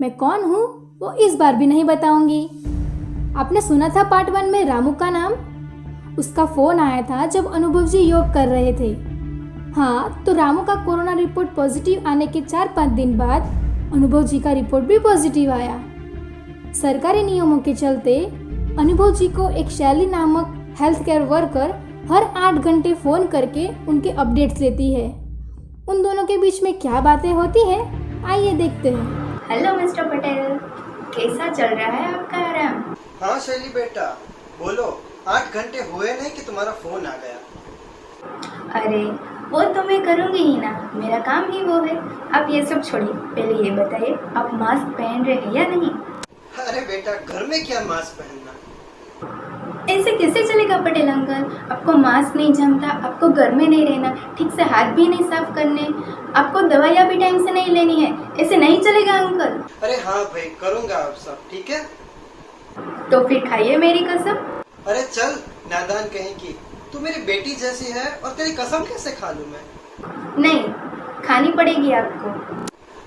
मैं कौन हूँ वो इस बार भी नहीं बताऊंगी। आपने सुना था पार्ट 1 में रामू का नाम? उसका फोन आया था जब अनुभव जी योग कर रहे थे। हाँ, तो रामू का कोरोना रिपोर्ट पॉजिटिव आने के 4-5 दिन बाद अनुभव जी का रिपोर्ट भी पॉजिटिव आया। सरकारी नियमों के चलते अनुभव जी को एक शैली नामक हेल्थ केयर वर्कर हर 8 घंटे फोन करके उनके अपडेट्स लेती है। उन दोनों के बीच में क्या बातें होती है, आइए देखते हैं। हेलो मिस्टर पटेल, कैसा चल रहा है आपका आराम? हाँ शैली बेटा, बोलो। 8 घंटे हुए नहीं कि तुम्हारा फोन आ गया। अरे वो तो मैं करूँगी ही ना, मेरा काम ही वो है। आप ये सब छोड़िए, पहले ये बताइए आप मास्क पहन रहे हैं या नहीं? अरे बेटा, घर में क्या मास्क पहनना। ऐसे कैसे चलेगा पटेल अंकल? आपको मास्क नहीं जमता, आपको घर में नहीं रहना, ठीक से हाथ भी नहीं साफ करने, आपको दवाइयाँ भी टाइम से नहीं लेनी है, ऐसे नहीं चलेगा अंकल। अरे हाँ भाई, करूँगा अब सब, ठीक है? तो फिर खाइए मेरी कसम। अरे चल नादान कहीं की, तू मेरी बेटी जैसी है और तेरी कसम कैसे खा लूँ मैं? नहीं, खानी पड़ेगी आपको।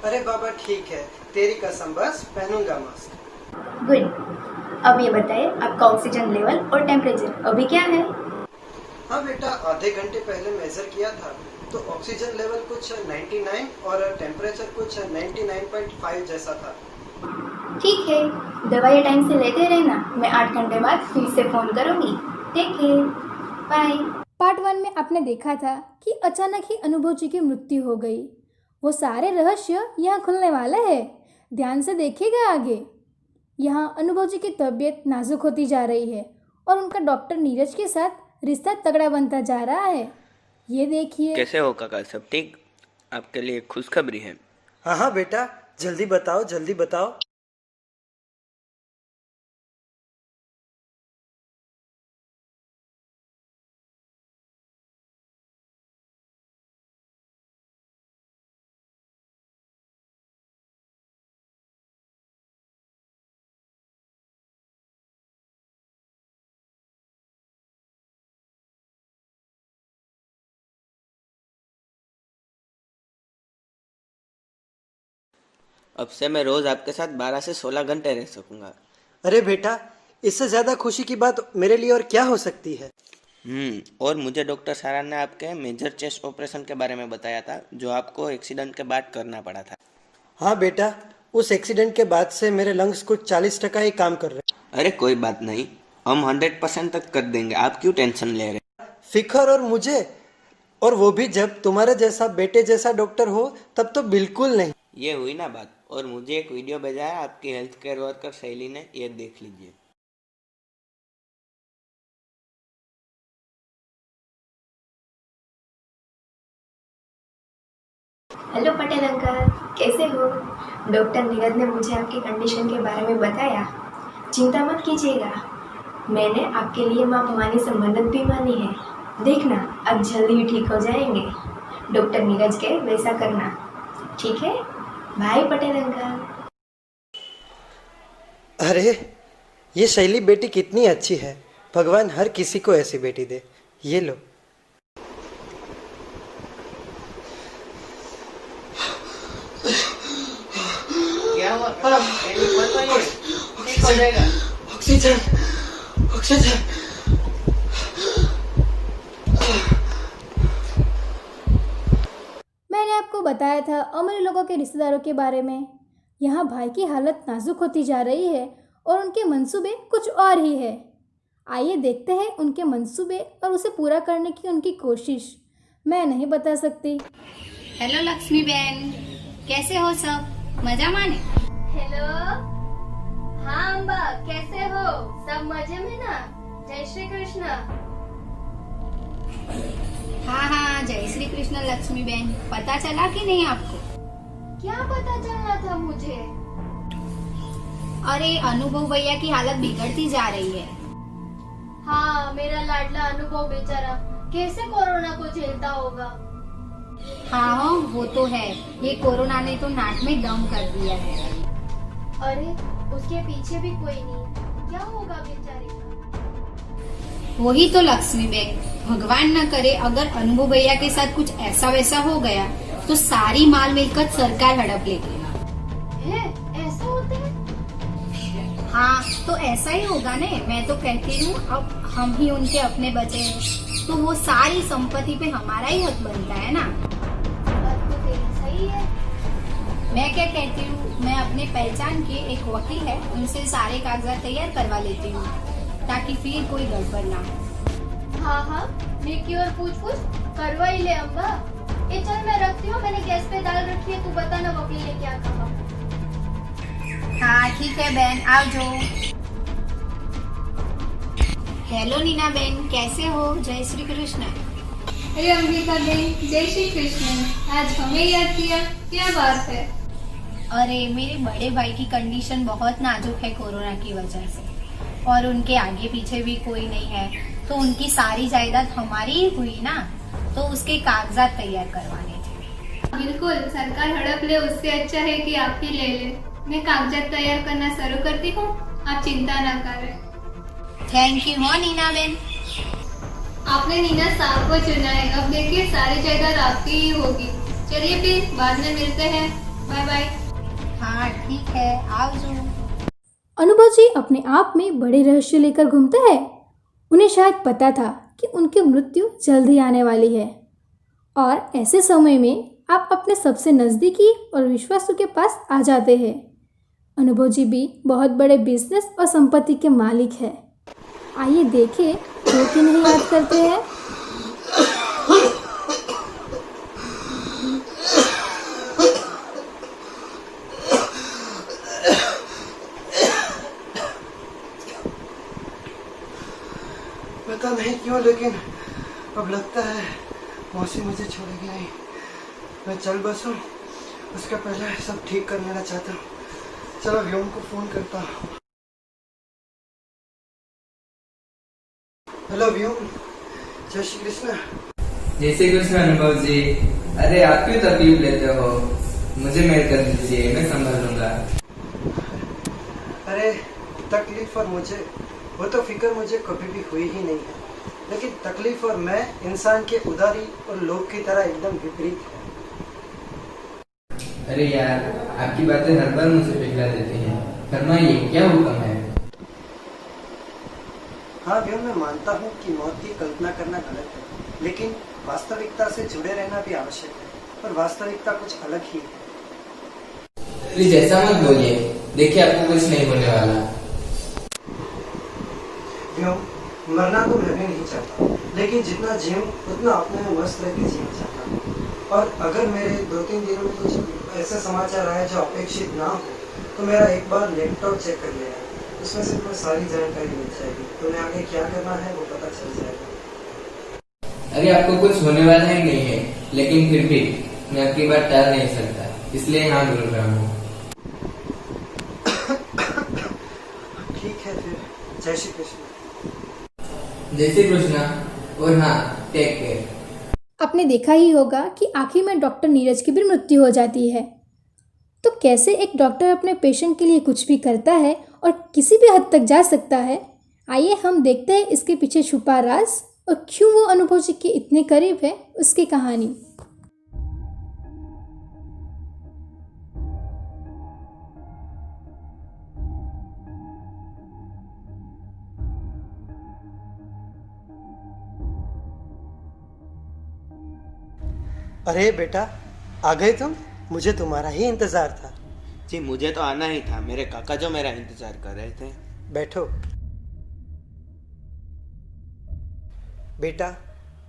अरे बाबा ठीक है, तेरी कसम, बस पहनूंगा मास्क। गुड। अब ये बताइए आपका ऑक्सीजन लेवल और टेम्परेचर अभी क्या है? हाँ बेटा, आधे घंटे पहले मेजर किया था तो ऑक्सीजन लेवल कुछ 99 और टेम्परेचर कुछ 99.5 जैसा था। ठीक है, दवाई टाइम से लेते रहना। मैं 8 घंटे बाद फिर से फोन करूंगी। Take care, bye. पार्ट 1 में आपने देखा था कि अचानक ही अनुभव जी की मृत्यु हो गई। वो सारे रहस्य यहाँ खुलने वाले हैं, ध्यान से देखिएगा आगे। यहाँ अनुभव जी की तबीयत नाजुक होती जा रही है और उनका डॉक्टर नीरज के साथ रिश्ता तगड़ा बनता जा रहा है। ये देखिए। कैसे हो काका, सब ठीक? आपके लिए खुशखबरी है। हाँ हाँ बेटा, जल्दी बताओ जल्दी बताओ। अब से मैं रोज आपके साथ 12 से 16 घंटे रह सकूंगा। अरे बेटा, इससे ज्यादा खुशी की बात मेरे लिए और क्या हो सकती है। और मुझे डॉक्टर सारा ने आपके मेजर चेस्ट ऑपरेशन के बारे में बताया था, जो आपको एक्सीडेंट के बाद करना पड़ा था। हाँ बेटा, उस एक्सीडेंट के बाद से मेरे लंग्स कुछ 40% ही काम कर रहे हैं। अरे कोई बात नहीं, हम 100% तक कर देंगे, आप क्यों टेंशन ले रहे हैं? फिकर और मुझे, और वो भी जब तुम्हारे जैसा बेटे जैसा डॉक्टर हो तब तो बिल्कुल नहीं। ये हुई ना बात। और मुझे एक वीडियो भेजा है आपकी हेल्थ केयर वर्कर शैली ने, ये देख लीजिए। हेलो पटेल अंकल, कैसे हो? डॉक्टर नीरज ने मुझे आपकी कंडीशन के बारे में बताया। चिंता मत कीजिएगा, मैंने आपके लिए माँ भवानी से मन्नत भी मानी है। देखना अब जल्दी ही ठीक हो जाएंगे। डॉक्टर नीरज के वैसा करना, ठीक है? Bye Patel uncle. अरे ये शैली बेटी कितनी अच्छी है, भगवान हर किसी को ऐसी बेटी दे। ये लो। क्या हुआ? ठीक हो जाएगा। Oxygen oxygen. मैंने आपको बताया था अमीर लोगों के रिश्तेदारों के बारे में। यहाँ भाई की हालत नाजुक होती जा रही है और उनके मंसूबे कुछ और ही है। आइए देखते हैं उनके मंसूबे और उसे पूरा करने की उनकी कोशिश। मैं नहीं बता सकती। हेलो लक्ष्मी बहन, कैसे हो सब? मजा माने? हेलो, हाँ अम्बा, कैसे हो? सब मजे में ना? जय श्री कृष्ण। हाँ, जय श्री कृष्ण लक्ष्मी बहन। पता चला कि नहीं आपको? क्या पता चलना था मुझे? अरे अनुभव भैया की हालत बिगड़ती जा रही है। हाँ, मेरा लाडला अनुभव बेचारा कैसे कोरोना को झेलता होगा। हाँ, वो तो है। ये कोरोना ने तो नाक में दम कर दिया है। अरे उसके पीछे भी कोई नहीं, क्या होगा बेचारे का? वही तो लक्ष्मी बहन, भगवान न करे अगर अनुभव भैया के साथ कुछ ऐसा वैसा हो गया तो सारी माल मिलकत सरकार हड़प लेगी। है, ऐसा हो हाँ तो ऐसा ही होगा ने। मैं तो कहती हूँ अब हम ही उनके अपने बचे हैं तो वो सारी संपत्ति पे हमारा ही हक बनता है ना। बात तो तेरी सही है। मैं क्या कहती हूँ, मैं अपने पहचान के एक वकील है उनसे सारे कागजात तैयार करवा लेती हूँ ताकि फिर कोई गड़बड़ ना हो। हाँ हाँ, निकी और पूछ करवा ही ले अम्बा। ये चल मैं रखती हूँ, मैंने गैस पे दाल रखी है, तू बता ना वकील ने क्या कहा। हाँ ठीक है बहन, आओ जो। हेलो नीना बहन, कैसे हो? जय श्री कृष्ण। अरे अंबिका बहन, जय श्री कृष्ण। आज हमें याद किया, क्या बात है? अरे मेरे बड़े भाई की कंडीशन बहुत नाजुक है कोरोना की वजह से, और उनके आगे पीछे भी कोई नहीं है, तो उनकी सारी जायदाद हमारी ही हुई ना, तो उसके कागजात तैयार करवाने थे। बिल्कुल, सरकार हड़प ले उससे अच्छा है कि आप ही ले ले। मैं कागजात तैयार करना शुरू करती हूँ, आप चिंता ना करें। थैंक यू हो नीना बहन। आपने नीना साहब को चुना है, अब देखिए सारी जायदाद आपकी ही होगी। चलिए फिर बाद में मिलते हैं, बाय बाय। हाँ ठीक है, आओ जो। अनुभव जी अपने आप में बड़े रहस्य लेकर घूमते हैं। उन्हें शायद पता था कि उनकी मृत्यु जल्द ही आने वाली है, और ऐसे समय में आप अपने सबसे नज़दीकी और विश्वासु के पास आ जाते हैं। अनुभव जी भी बहुत बड़े बिजनेस और संपत्ति के मालिक हैं। आइए देखें वो क्यों नहीं याद करते हैं। पता नहीं क्यों, लेकिन अब लगता है मौसी मुझे छोड़ेगी नहीं। मैं चल बसूं, उसके पहले सब ठीक कर लेना चाहता हूँ। चलो व्योम को फोन करता हूँ। हेलो व्योम, जय श्री कृष्ण। जय श्री कृष्ण अनुभव जी। अरे आप क्यों तकलीफ लेते हो? मुझे मेल कर दीजिए, मैं संभाल लूंगा। अरे तकलीफ और मुझे, वो तो फिक्र मुझे कभी भी हुई ही नहीं है, लेकिन तकलीफ और मैं इंसान के उदारी और लोग की तरह एकदम विपरीत है। अरे यार, आपकी बातें हर बार मुझे पिघला देती हैं। फरमाइए, क्या हुक्म है? हाँ व्योम, मैं मानता हूँ कि मौत की कल्पना करना गलत है, लेकिन वास्तविकता से जुड़े रहना भी आवश्यक है, और वास्तविकता कुछ अलग ही है। प्लीज ऐसा मत बोलिए, देखिए आपको कुछ नहीं होने वाला। व्योम, मरना तो मैं भी नहीं चाहता, लेकिन जितना जीऊं उतना अपने में मस्त रह के जीना चाहता हूँ। और अगर मेरे 2-3 दिनों में कुछ ऐसे समाचार आए जो अपेक्षित ना हो, तो मेरा एक बार लैपटॉप चेक कर लेना, उसमें से तुम्हें सारी जानकारी मिल जाएगी। तुम्हें आगे क्या करना है वो पता चल जाएगा। अरे आपको कुछ होने वाला ही नहीं है, लेकिन फिर भी मैं आपकी बात टाल नहीं सकता, इसलिए हाँ बोल रहा हूँ। ठीक है फिर, जय श्री कृष्ण। जय श्री कृष्णा, और हाँ, टेक केयर। आपने देखा ही होगा कि आखिर में डॉक्टर नीरज की भी मृत्यु हो जाती है। तो कैसे एक डॉक्टर अपने पेशेंट के लिए कुछ भी करता है और किसी भी हद तक जा सकता है। आइए हम देखते हैं इसके पीछे छुपा राज और क्यों वो अनुभव जी के इतने करीब है, उसकी कहानी। अरे बेटा, आ गए तुम? मुझे तुम्हारा ही इंतजार था। जी मुझे तो आना ही था, मेरे काका जो मेरा इंतजार कर रहे थे। बैठो। बेटा,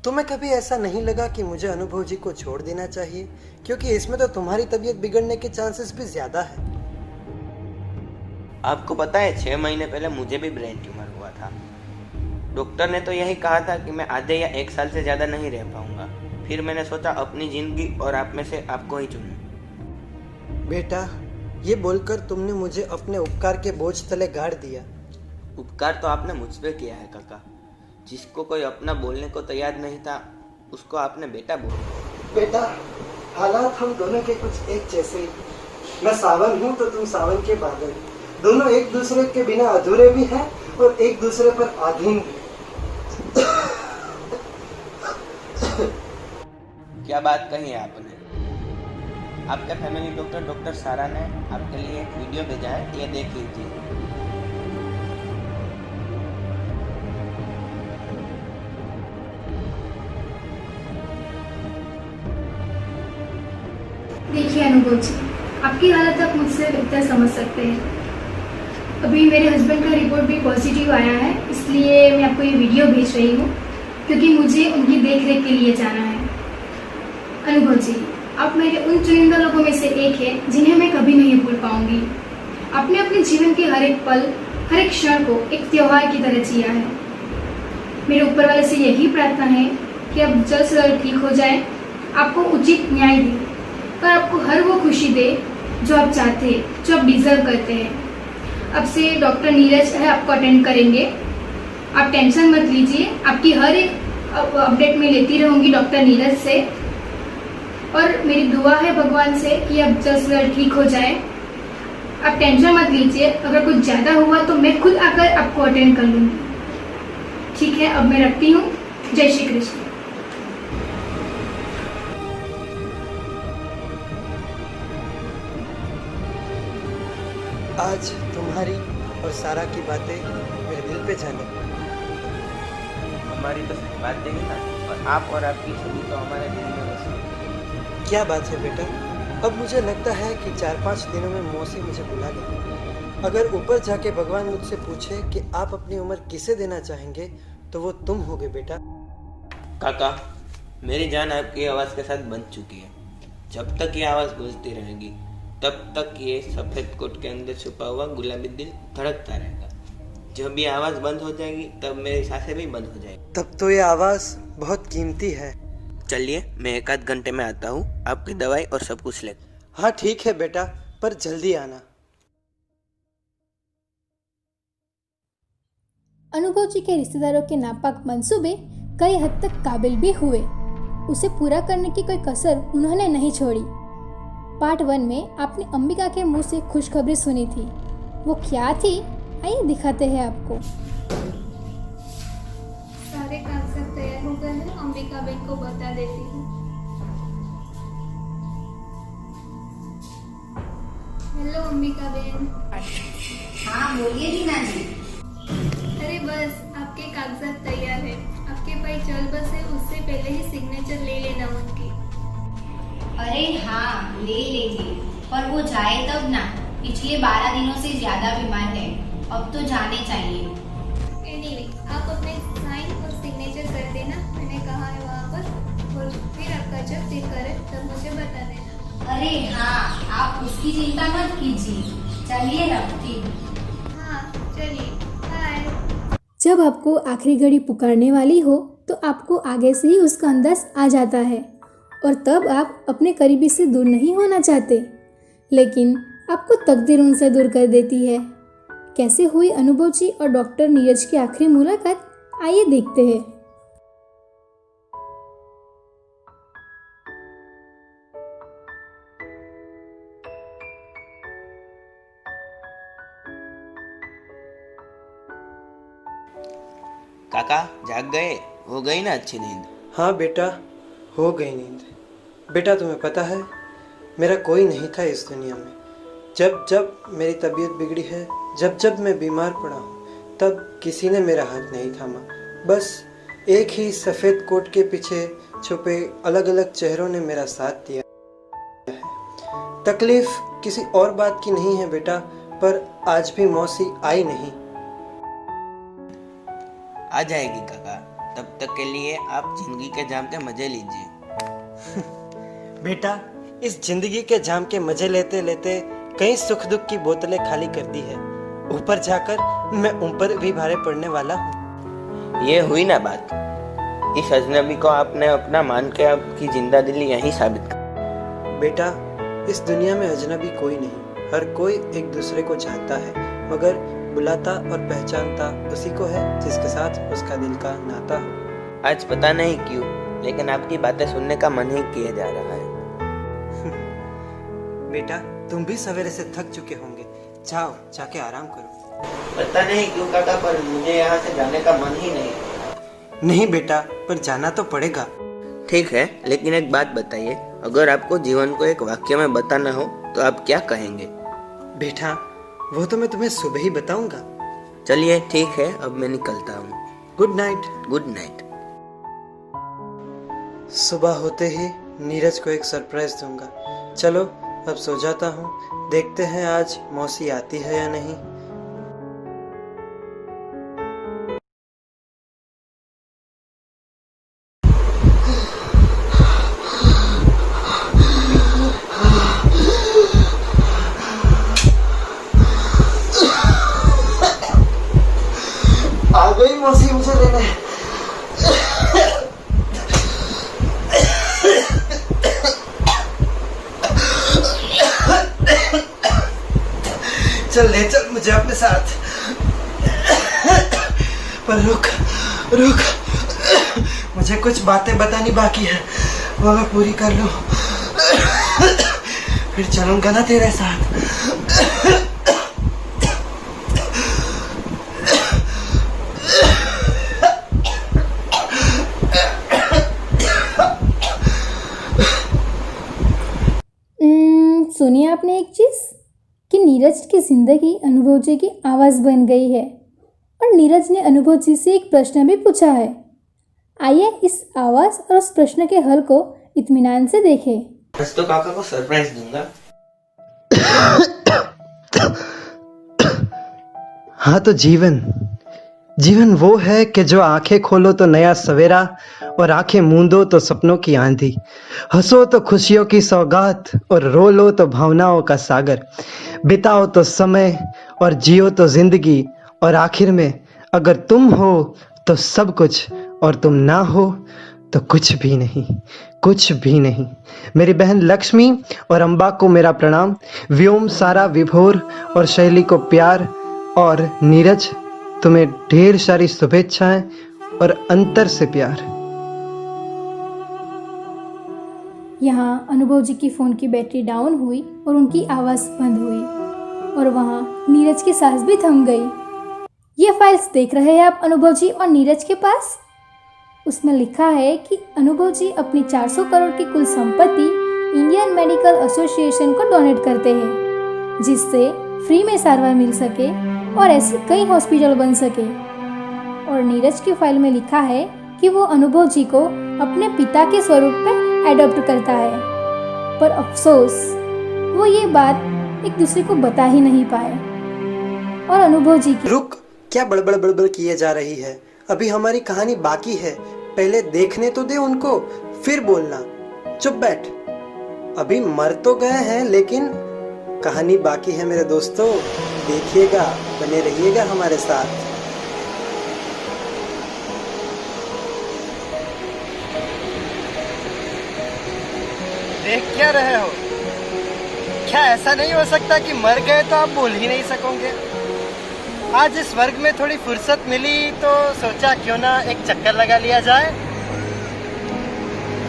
तुम्हें कभी ऐसा नहीं लगा कि मुझे अनुभव जी को छोड़ देना चाहिए? क्योंकि इसमें तो तुम्हारी तबीयत बिगड़ने के चांसेस भी ज्यादा है। आपको पता है 6 महीने पहले मुझे भी ब्रेन ट्यूमर हुआ था। डॉक्टर ने तो यही कहा था कि मैं आधे या 1 साल से ज़्यादा नहीं रह पाऊंगा। फिर मैंने सोचा अपनी ज़िंदगी और आप में से आपको ही चुनूं। बेटा, ये बोलकर तुमने मुझे अपने उपकार के बोझ तले गाड़ दिया। उपकार तो आपने मुझ पे किया है काका। जिसको कोई अपना बोलने को तैयार नहीं था, उसको आपने बेटा बोल दिया। बेटा, हालात हम दोनों के कुछ एक जैसे ही। मैं सावन हूँ तो तुम सावन के बादल। दोनों एक दूसरे के बिना अधूरे भी हैं और एक दूसरे पर आधीन भी। क्या बात कही है आपने। आपके फैमिली डॉक्टर सारा ने आपके लिए एक वीडियो भेजा है, ये देख लीजिए। अनुभव जी, आपकी हालत आप मुझसे बेहतर समझ सकते हैं। अभी मेरे हस्बैंड का रिपोर्ट भी पॉजिटिव आया है, इसलिए मैं आपको ये वीडियो भेज रही हूँ क्योंकि मुझे उनकी देखरेख के लिए जाना है। अनुभव जी, आप मेरे उन चुनिंदा लोगों में से एक हैं जिन्हें मैं कभी नहीं भूल पाऊंगी। आपने अपने जीवन के हर एक पल, हर एक क्षण को एक त्योहार की तरह जिया है। मेरे ऊपर वाले से यही प्रार्थना है कि आप जल्द से जल्द ठीक हो जाए, आपको उचित न्याय दे और आपको हर वो खुशी दे जो आप चाहते हैं, जो आप डिजर्व करते हैं। अब से डॉक्टर नीरज है आपको अटेंड करेंगे, आप टेंशन मत लीजिए। आपकी हर एक अपडेट में लेती रहूंगी डॉक्टर नीरज से, और मेरी दुआ है भगवान से कि आप जल्द से जल्द ठीक हो जाए। आप टेंशन मत लीजिए, अगर कुछ ज़्यादा हुआ तो मैं खुद आकर आपको अटेंड कर लूँगी। ठीक है, अब मैं रखती हूँ। जय श्री कृष्ण। आज तुम्हारी और सारा की बातें मेरे दिल पे जाने। हमारी तो सिर्फ बातें ही ना, और आप और आपकी छवि तो हमारे दिल में बसी। क्या बात है बेटा, अब मुझे लगता है कि 4-5 दिनों में मौसी मुझे बुला लेगी। अगर ऊपर जाके भगवान मुझसे पूछे कि आप अपनी उम्र किसे देना चाहेंगे तो वो तुम होगे बेटा। काका, मेरी जान आपकी आवाज़ के साथ बंध चुकी है। जब तक ये आवाज़ गूंजती रहेगी तब तक ये सफ़ेद कोट के अंदर छुपा हुआ गुलाबी दिल धड़कता रहेगा। जब ये आवाज़ बंद हो जाएगी तब मेरी सांसें भी बंद हो जाएगी। तब तो ये आवाज़ बहुत कीमती है। चलिए, मैं 1 आध घंटे में आता हूँ, आपकी दवाई और सब कुछ ले। हाँ ठीक है बेटा, पर जल्दी आना। अनुभव जी के रिश्तेदारों के नापाक मंसूबे कई हद तक काबिल भी हुए। उसे पूरा करने की कोई कसर उन्होंने नहीं छोड़ी। पार्ट 1 में आपने अंबिका के मुंह से खुशखबरी सुनी थी, वो क्या थी आइए दिखाते हैं आपको। सारे कागजात तैयार हो गए हैं, अंबिका बहन को बता देती हूँ। हेलो अंबिका बहन। हाँ बोलिए रीना जी। अरे बस आपके कागजात तैयार है, आपके भाई चल बस है, उससे पहले ही सिग्नेचर ले लेना उनकी। अरे हाँ ले लेंगे, पर वो जाए तब ना। पिछले 12 दिनों से ज्यादा बीमार है, अब तो जाने चाहिए। एनीवे, आप अपने साइन और सिग्नेचर कर देना, मैंने कहा है वहाँ पर, और फिर आपका जब दिल करे तब मुझे बता देना। अरे हाँ, आप उसकी चिंता मत कीजिए। चलिए रखती हूँ। हाँ चलिए, बाय। जब आपको आखिरी घड़ी पुकारने वाली हो तो आपको आगे से ही उसका अंदाज आ जाता है, और तब आप अपने करीबी से दूर नहीं होना चाहते, लेकिन आपको तकदीर उनसे दूर कर देती है। कैसे हुई अनुभव जी और डॉक्टर नीरज की आखिरी मुलाकात, आइए देखते हैं। काका जाग गए? हो गई ना अच्छी नींद? हाँ बेटा, हो गई नींद। बेटा तुम्हें पता है, मेरा कोई नहीं था इस दुनिया में। जब जब मेरी तबीयत बिगड़ी है, जब जब मैं बीमार पड़ा हूँ, तब किसी ने मेरा हाथ नहीं थामा। बस एक ही सफ़ेद कोट के पीछे छुपे अलग अलग चेहरों ने मेरा साथ दिया है। तकलीफ किसी और बात की नहीं है बेटा, पर आज भी मौसी आई नहीं। आ जाएगी काका, तब तक के लिए आप जिंदगी के जाम के मजे लीजिए। बेटा, इस जिंदगी के जाम के मजे लेते लेते कई सुख दुख की बोतलें खाली कर दी है। ऊपर जाकर मैं ऊपर भी भारे पड़ने वाला हूँ। ये हुई ना बात। इस अजनबी को आपने अपना मान के आपकी जिंदा दिली यही साबित कर। बेटा, इस दुनिया में अजनबी कोई नहीं, हर कोई एक दूसरे को चाहता है, मगर बुलाता और पहचानता उसी को है जिसके साथ उसका दिल का नाता हो। आज पता नहीं क्यों, लेकिन आपकी बातें सुनने का मन ही किया जा रहा है। बेटा, तुम भी सवेरे से थक चुके होंगे, जाओ जाके आराम करो। पता नहीं क्यों काका, पर मुझे यहाँ से जाने का मन ही नहीं। नहीं बेटा, पर जाना तो पड़ेगा। ठीक है, लेकिन एक बात बताइए, अगर आपको जीवन को एक वाक्य में बताना हो तो आप क्या कहेंगे? बेटा, वो तो मैं तुम्हें सुबह ही बताऊंगा। चलिए ठीक है, अब मैं निकलता हूँ। Good night. Good night. सुबह होते ही नीरज को एक सरप्राइज दूंगा। चलो अब सो जाता हूँ। देखते हैं आज मौसी आती है या नहीं। आ गई मौसी मुझे लेने। चल ले चल मुझे अपने साथ। पर रुक रुक, मुझे कुछ बातें बतानी बाकी है, वो मैं पूरी कर लूं, फिर चलूंगा ना तेरे साथ। सुनिए आपने एक चीज़ कि नीरज की ज़िंदगी अनुभव जी की आवाज़ बन गई है और नीरज ने अनुभव जी से एक प्रश्न भी पूछा है। आइए इस आवाज़ और उस प्रश्न के हल को इत्मीनान से देखें। आज तो काका को सरप्राइज दूंगा। हाँ तो जीवन वो है कि जो आंखें खोलो तो नया सवेरा और आंखें मूंदो तो सपनों की आंधी, हंसो तो खुशियों की सौगात और रो लो तो भावनाओं का सागर, बिताओ तो समय और जियो तो जिंदगी, और आखिर में अगर तुम हो तो सब कुछ और तुम ना हो तो कुछ भी नहीं, कुछ भी नहीं। मेरी बहन लक्ष्मी और अम्बा को मेरा प्रणाम, व्योम सारा विभोर और शैली को प्यार, और नीरज तुम्हें ढेर सारी शुभेच्छाएं और अंतर से प्यार। यहाँ अनुभव जी की फ़ोन की बैटरी डाउन हुई और उनकी आवाज़ बंद हुई और वहाँ नीरज की सांस भी थम गई। ये फाइल्स देख रहे हैं आप अनुभव जी और नीरज के पास। उसमें लिखा है कि अनुभव जी अपनी 400 करोड़ की कुल संपत्ति इंडियन मेडिकल एसोसिएशन को डोनेट करते हैं, जिससे फ्री में सारवार मिल सके और ऐसे कई हॉस्पिटल बन सके। और नीरज की फाइल में लिखा है कि वो अनुभव जी को अपने पिता के स्वरूप में एडॉप्ट करता है, पर अफसोस वो ये बात एक दूसरे को बता ही नहीं पाए। और अनुभव जी की रुक, क्या बड़बड़ बड़बड़ किए जा रही है? अभी हमारी कहानी बाकी है, पहले देखने तो दे उनको, फिर बोलना। चुप बैठ। अभी मर तो गए हैं लेकिन कहानी बाकी है मेरे दोस्तों, देखिएगा, बने रहिएगा हमारे साथ। देख क्या रहे हो? क्या ऐसा नहीं हो सकता कि मर गए तो आप बोल ही नहीं सकोगे? आज इस वर्ग में थोड़ी फुर्सत मिली तो सोचा क्यों ना एक चक्कर लगा लिया जाए।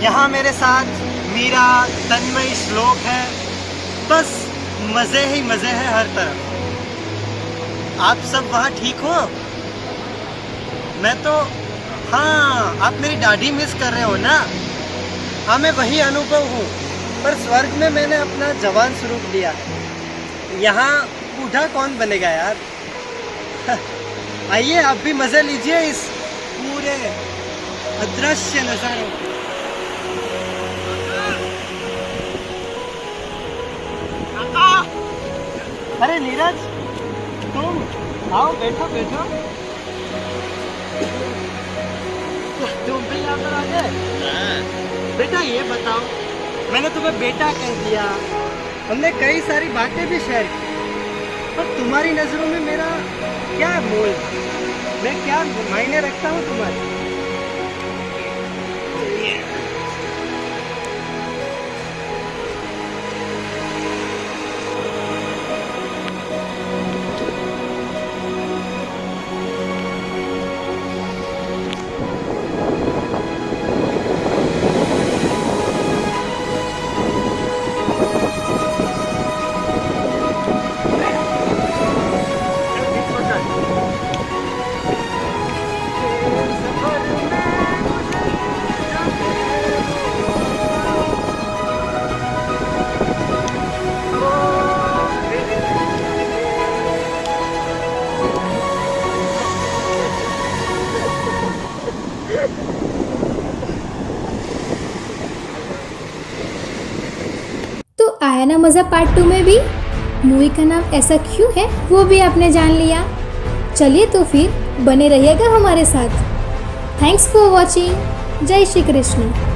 यहाँ मेरे साथ मीरा, तन्मय, श्लोक है, बस मजे ही मजे हैं हर तरफ। आप सब वहाँ ठीक हो? मैं तो, हाँ, आप मेरी दाढ़ी मिस कर रहे हो ना? हाँ, मैं वही अनुभव हूँ, पर स्वर्ग में मैंने अपना जवान स्वरूप लिया है। यहाँ बूढ़ा कौन बनेगा यार? आइए आप भी मजे लीजिए इस पूरे अदृश्य नजारों को। अरे नीरज, तुम आओ, बैठो बैठो। तुम भी यहाँ पर आ गए? बेटा ये बताओ, मैंने तुम्हें बेटा कह दिया, हमने कई सारी बातें भी शेयर की, पर तुम्हारी नजरों में मेरा क्या मोल, मैं क्या मायने रखता हूँ तुम्हारे? सफर आया ना मज़ा पार्ट 2 में भी। मूवी का नाम ऐसा क्यों है वो भी आपने जान लिया। चलिए तो फिर बने रहिएगा हमारे साथ। Thanks for watching. जय श्री कृष्ण।